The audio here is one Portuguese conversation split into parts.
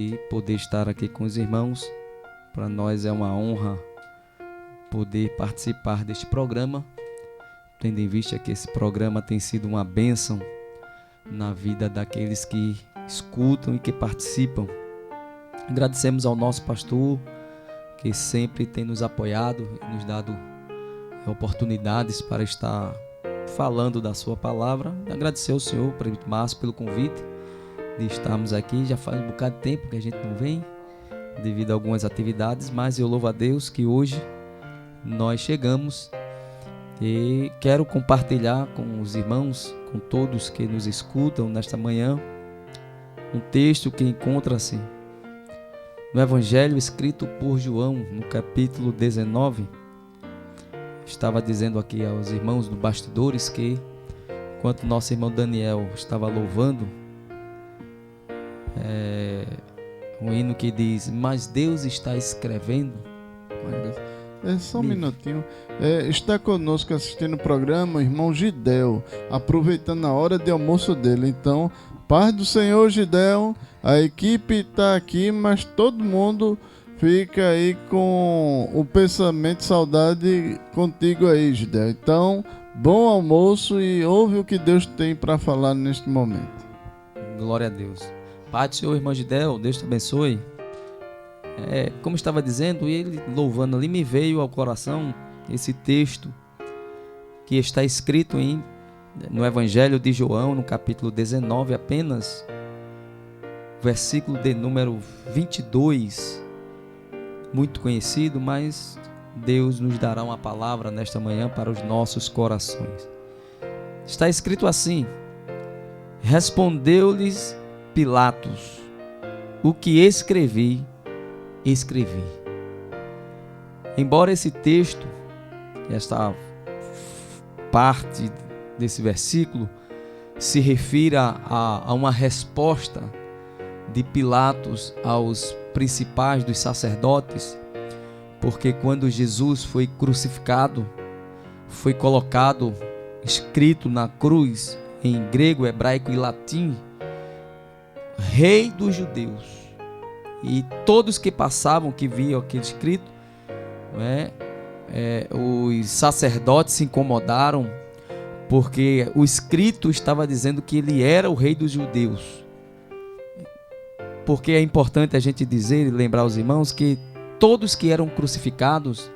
E poder estar aqui com os irmãos, para nós é uma honra poder participar deste programa, tendo em vista que esse programa tem sido uma bênção na vida daqueles que escutam e que participam. Agradecemos ao nosso pastor, que sempre tem nos apoiado e nos dado oportunidades para estar falando da sua palavra. Agradecer ao senhor, prefeito Márcio, pelo convite de estarmos aqui. Já faz um bocado de tempo que a gente não vem, devido a algumas atividades, mas eu louvo a Deus que hoje nós chegamos e quero compartilhar com os irmãos, com todos que nos escutam nesta manhã, um texto que encontra-se no Evangelho escrito por João, no capítulo 19. Estava dizendo aqui aos irmãos do bastidores que, enquanto nosso irmão Daniel estava louvando, um hino que diz: mas Deus está escrevendo. Só um minutinho. Está conosco assistindo o programa o irmão Gidel, aproveitando a hora de almoço dele. Então, paz do Senhor, Gidel. A equipe está aqui, mas todo mundo fica aí com o pensamento, saudade contigo aí, Gidel. Então, bom almoço e ouve o que Deus tem para falar neste momento. Glória a Deus. Pai do Senhor, irmão Gidel, Deus te abençoe. Como estava dizendo, ele louvando ali, me veio ao coração esse texto que está escrito no Evangelho de João, no capítulo 19, apenas versículo de número 22, muito conhecido, mas Deus nos dará uma palavra nesta manhã para os nossos corações. Está escrito assim: respondeu-lhes Pilatos: o que escrevi. Embora esse texto, esta parte desse versículo, se refira a uma resposta de Pilatos aos principais dos sacerdotes, porque quando Jesus foi crucificado, foi colocado, escrito na cruz, em grego, hebraico e latim, Rei dos Judeus. E todos que passavam, que viam aquele escrito, os sacerdotes se incomodaram, porque o escrito estava dizendo que ele era o Rei dos Judeus. Porque é importante a gente dizer e lembrar aos irmãos que todos que eram crucificados,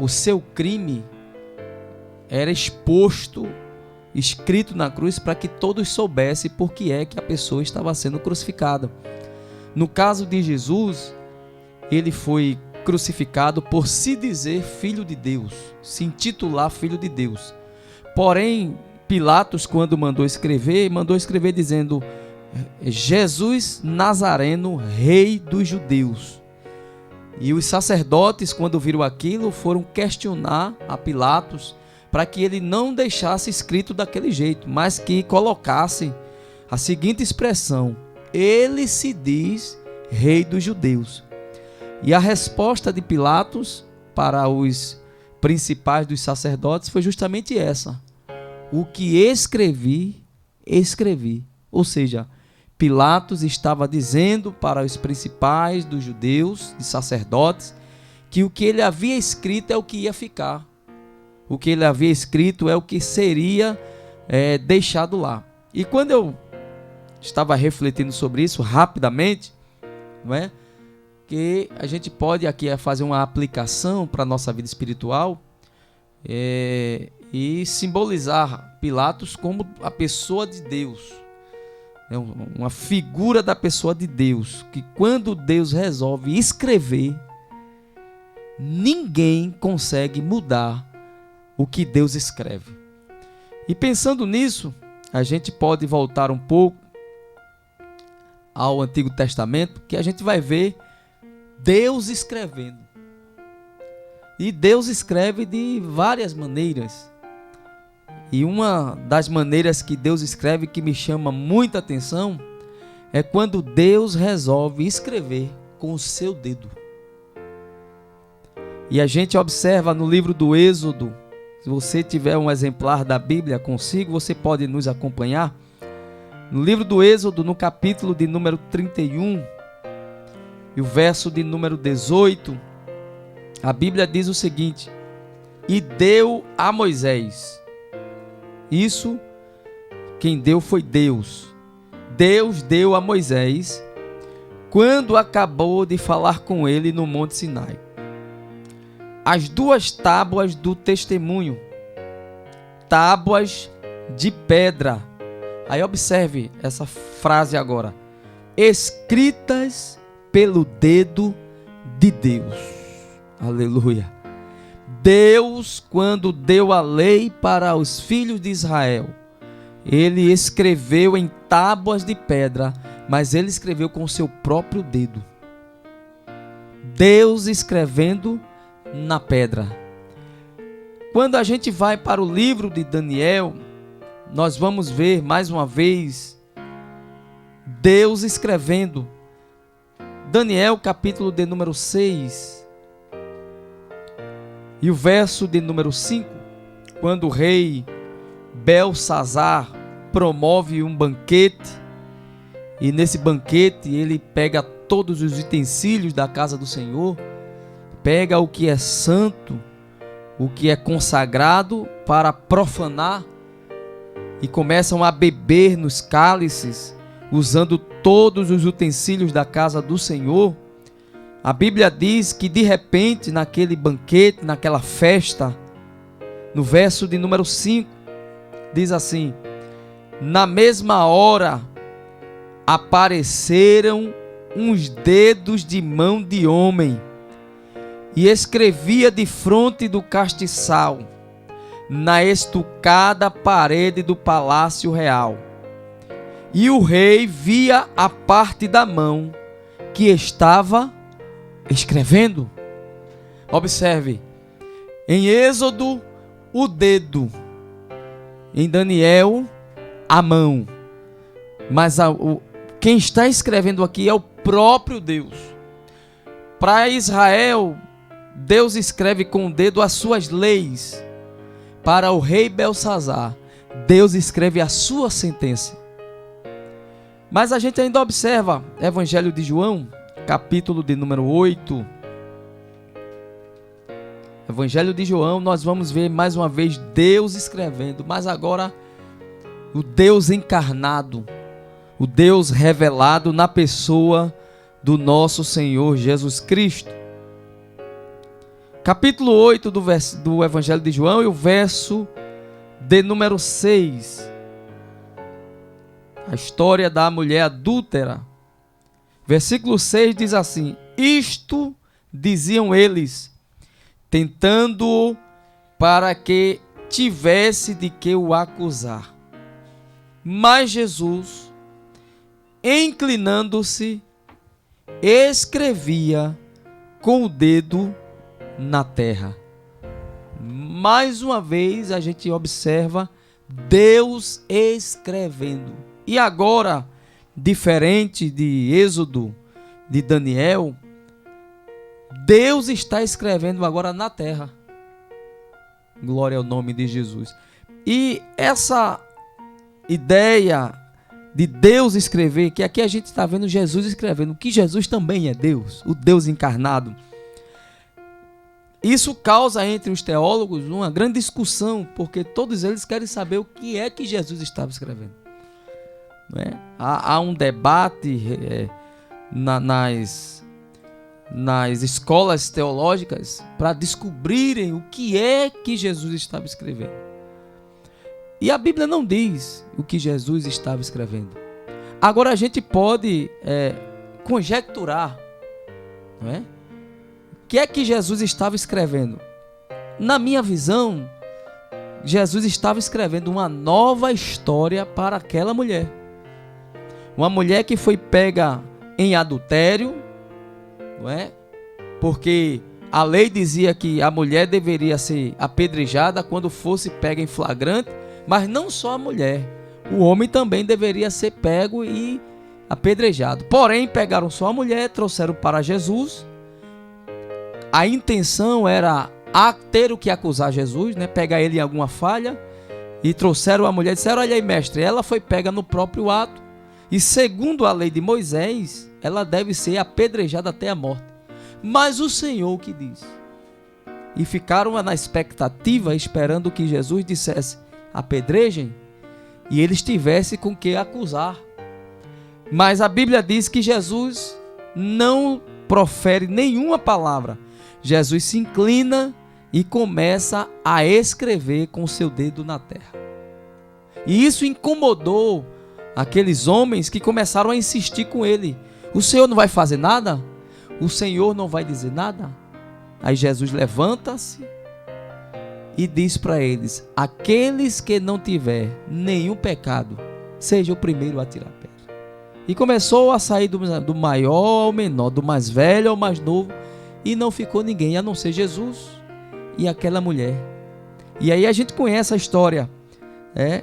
o seu crime era exposto, escrito na cruz, para que todos soubessem por que é que a pessoa estava sendo crucificada. No caso de Jesus, ele foi crucificado por se dizer filho de Deus, se intitular filho de Deus. Porém, Pilatos, quando mandou escrever dizendo: Jesus Nazareno, Rei dos Judeus. E os sacerdotes, quando viram aquilo, foram questionar a Pilatos para que ele não deixasse escrito daquele jeito, mas que colocasse a seguinte expressão: ele se diz Rei dos Judeus. E a resposta de Pilatos para os principais dos sacerdotes foi justamente essa: o que escrevi. Ou seja, Pilatos estava dizendo para os principais dos judeus, de sacerdotes, que o que ele havia escrito é o que ia ficar. O que ele havia escrito é o que seria deixado lá. E quando eu estava refletindo sobre isso rapidamente, não é? Que a gente pode aqui fazer uma aplicação para a nossa vida espiritual e simbolizar Pilatos como a pessoa de Deus, uma figura da pessoa de Deus, que quando Deus resolve escrever, ninguém consegue mudar o que Deus escreve. E pensando nisso, a gente pode voltar um pouco ao Antigo Testamento, que a gente vai ver Deus escrevendo. E Deus escreve de várias maneiras. E uma das maneiras que Deus escreve que me chama muita atenção é quando Deus resolve escrever com o seu dedo. E a gente observa no livro do Êxodo, se você tiver um exemplar da Bíblia consigo, você pode nos acompanhar. No livro do Êxodo, no capítulo de número 31, e o verso de número 18, a Bíblia diz o seguinte: e deu a Moisés. Isso, quem deu foi Deus. Deus deu a Moisés quando acabou de falar com ele no Monte Sinai as 2 tábuas do testemunho, tábuas de pedra. Aí observe essa frase agora: escritas pelo dedo de Deus. Aleluia. Deus, quando deu a lei para os filhos de Israel, ele escreveu em tábuas de pedra, mas ele escreveu com o seu próprio dedo. Deus escrevendo na pedra. Quando a gente vai para o livro de Daniel, nós vamos ver mais uma vez Deus escrevendo. Daniel, capítulo de número 6 e o verso de número 5, quando o rei Belsazar promove um banquete, e nesse banquete ele pega todos os utensílios da casa do Senhor, pega o que é santo, o que é consagrado, para profanar, e começam a beber nos cálices, usando todos os utensílios da casa do Senhor. A Bíblia diz que de repente, naquele banquete, naquela festa, no verso de número 5, diz assim: na mesma hora apareceram uns dedos de mão de homem, e escrevia de fronte do castiçal, na estucada parede do palácio real. E o rei via a parte da mão que estava escrevendo. Observe, em Êxodo, o dedo, em Daniel, a mão, mas quem está escrevendo aqui é o próprio Deus. Para Israel, Deus escreve com o dedo as suas leis. Para o rei Belsazar, Deus escreve a sua sentença. Mas a gente ainda observa Evangelho de João, capítulo de número 8. Evangelho de João, nós vamos ver mais uma vez Deus escrevendo, mas agora o Deus encarnado, o Deus revelado na pessoa do nosso Senhor Jesus Cristo. Capítulo 8 do Evangelho de João e o verso de número 6. A história da mulher adúltera. Versículo 6 diz assim: isto diziam eles, tentando-o para que tivesse de que o acusar. Mas Jesus, inclinando-se, escrevia com o dedo na terra. Mais uma vez a gente observa Deus escrevendo. E agora, diferente de Êxodo, de Daniel, Deus está escrevendo agora na terra. Glória ao nome de Jesus. E essa ideia de Deus escrever, que aqui a gente está vendo Jesus escrevendo, que Jesus também é Deus, o Deus encarnado. Isso causa entre os teólogos uma grande discussão, porque todos eles querem saber o que é que Jesus estava escrevendo. Não é? Há um debate nas escolas teológicas para descobrirem o que é que Jesus estava escrevendo. E a Bíblia não diz o que Jesus estava escrevendo. Agora a gente pode conjecturar, não é? O que é que Jesus estava escrevendo? Na minha visão, Jesus estava escrevendo uma nova história para aquela mulher. Uma mulher que foi pega em adultério, não é? Porque a lei dizia que a mulher deveria ser apedrejada quando fosse pega em flagrante, mas não só a mulher, o homem também deveria ser pego e apedrejado. Porém, pegaram só a mulher, trouxeram para Jesus. A intenção era ter o que acusar Jesus, né? Pegar ele em alguma falha, e trouxeram a mulher e disseram: olha aí, mestre, ela foi pega no próprio ato. E segundo a lei de Moisés, ela deve ser apedrejada até a morte. Mas o Senhor que diz. E ficaram na expectativa, esperando que Jesus dissesse: apedrejem, e eles tivessem com que acusar. Mas a Bíblia diz que Jesus não profere nenhuma palavra. Jesus se inclina e começa a escrever com o seu dedo na terra. E isso incomodou aqueles homens que começaram a insistir com ele. O Senhor não vai fazer nada? O Senhor não vai dizer nada? Aí Jesus levanta-se e diz para eles: aqueles que não tiver nenhum pecado, seja o primeiro a tirar a pedra. E começou a sair do maior ao menor, do mais velho ao mais novo, e não ficou ninguém, a não ser Jesus e aquela mulher. E aí a gente conhece a história.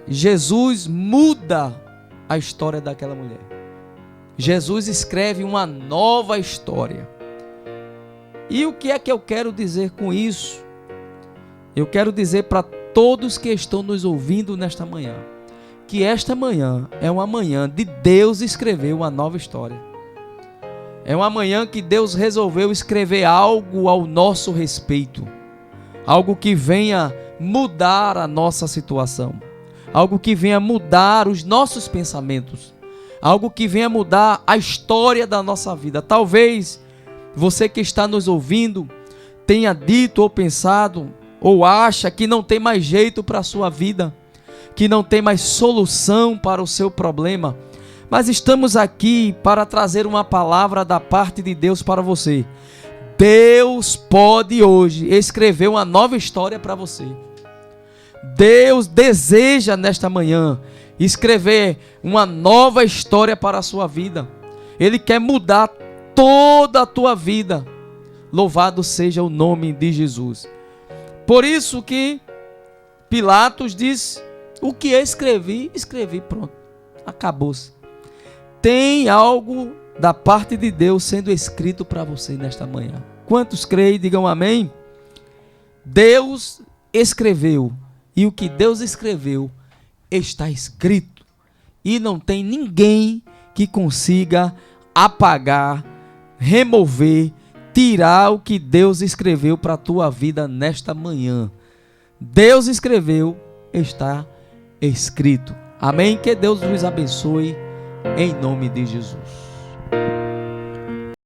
Jesus muda a história daquela mulher. Jesus escreve uma nova história. E o que é que eu quero dizer com isso? Eu quero dizer para todos que estão nos ouvindo nesta manhã, que esta manhã é uma manhã de Deus escrever uma nova história. É uma manhã que Deus resolveu escrever algo ao nosso respeito. Algo que venha mudar a nossa situação. Algo que venha mudar os nossos pensamentos. Algo que venha mudar a história da nossa vida. Talvez você que está nos ouvindo tenha dito ou pensado ou acha que não tem mais jeito para a sua vida, que não tem mais solução para o seu problema. Mas estamos aqui para trazer uma palavra da parte de Deus para você. Deus pode hoje escrever uma nova história para você. Deus deseja nesta manhã escrever uma nova história para a sua vida. Ele quer mudar toda a tua vida. Louvado seja o nome de Jesus. Por isso que Pilatos diz: o que eu escrevi, pronto, acabou-se. Tem algo da parte de Deus sendo escrito para você nesta manhã. Quantos creem, digam amém. Deus escreveu, e o que Deus escreveu está escrito, e não tem ninguém que consiga apagar, remover, tirar o que Deus escreveu para a tua vida nesta manhã. Deus escreveu, está escrito. Amém? Que Deus nos abençoe em nome de Jesus.